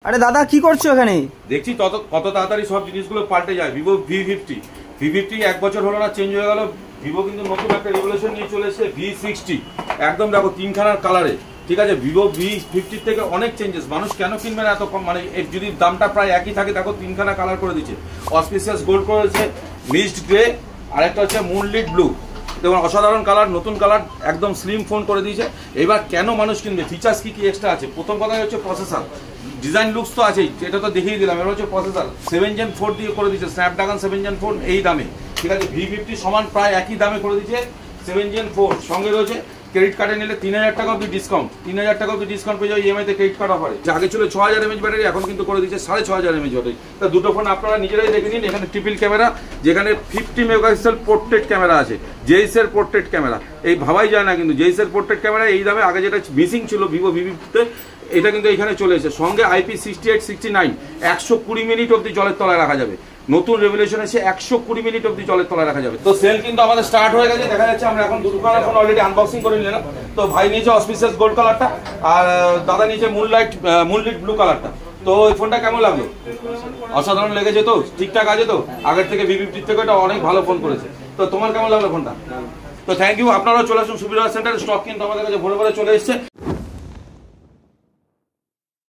আরে দাদা কি করছো এখানে? দেখছি কত তাড়াতাড়ি সব জিনিসগুলো পাল্টে যায়। ভিভো V50 এক বছর হলো না চেঞ্জ হয়ে গেল। ভিভো কিন্তু নতুন একটা রেভলিউশন নিয়ে চলে এসেছে V60, একদম দেখো তিনখানার কালারে। ঠিক আছে, ভিভো V50 থেকে অনেক চেঞ্জেস। মানুষ কেন কিনবে না এত কম, মানে যদি দামটা প্রায় একই থাকে, দেখো তিনখানা কালার করে দিচ্ছে। অসপিসিয়াস গোল্ড করেছে, মিক্সড গ্রে, আর একটা হচ্ছে মুনলিট ব্লু। দেখুন অসাধারণ কালার, নতুন কালার, একদম স্লিম ফোন করে দিয়েছে। এবার কেন মানুষ কিনবে, ফিচার্স কি কি এক্সট্রা আছে? প্রথম কথা হচ্ছে প্রসেসর, ডিজাইন লুকস তো আছেই, এটা তো দেখিয়ে দিলাম। এবার হচ্ছে প্রসেসর 7 Gen 4 দিয়ে করে দিচ্ছে, স্ন্যাপড্রাগন 7 Gen 4 এই দামে। ঠিক আছে, V50 সমান প্রায় একই দামে করে দিচ্ছে 7 Gen 4। সঙ্গে রয়েছে ক্রেডিট কার্ডে নিলে 3000 টাকা অব্দি ডিসকাউন্ট, 3000 টাকা অব্দি ডিসকাউন্ট পেয়ে যাবে ইএমআইতে ক্রেডিট কার্ড অফারে। আগে ছিল 6000 mAh ব্যাটারি, এখন কিন্তু করে দিচ্ছে 6500 mAh ব্যাটারি। তা দুটো ফোন আপনারা নিজেরাই দেখে নিন। এখানে ট্রিপল ক্যামেরা, যেখানে 50 মেগাপিক্সেল পোর্ট্রেট ক্যামেরা আছে, জেইসের পোর্ট্রেট ক্যামেরা। এই ভাবাই যায় না কিন্তু জেইসের পোর্ট্রেট ক্যামেরা এই দামে। আগে যেটা মিসিং ছিল ভিভো V50-তে, এটা কিন্তু এখানে চলে এসেছে। সঙ্গে IP68-69, 120 মিনিট অব্দি জলের তলায় রাখা যাবে। নতুন রেভলিউশন এসে 120 মিনিট অব্দি জলের তলায় রাখা যাবে। তো সেল কিন্তু আমাদের স্টার্ট হয়ে গেছে, দেখা যাচ্ছে। আমরা এখন দুটো ফোন অলরেডি আনবক্সিং করে নিলাম। তো ভাই নিয়েছে অসপিসিয়াস গোল্ড কালারটা, আর দাদা নিয়েছে মুনলিট ব্লু কালারটা। তো এই ফোনটা কেমন লাগলো? অসাধারণ লেগেছে তো? ঠিকঠাক আছে তো? আগের থেকে V50 থেকে এটা অনেক ভালো ফোন করেছে। তো তোমার কেমন লাগলো ফোনটা? তো থ্যাংক ইউ। আপনারাও চলে আসুন সুবিধা সেন্টারে। স্টক কিন্তু আমাদের কাছে ভরে ভরে চলে এসেছে।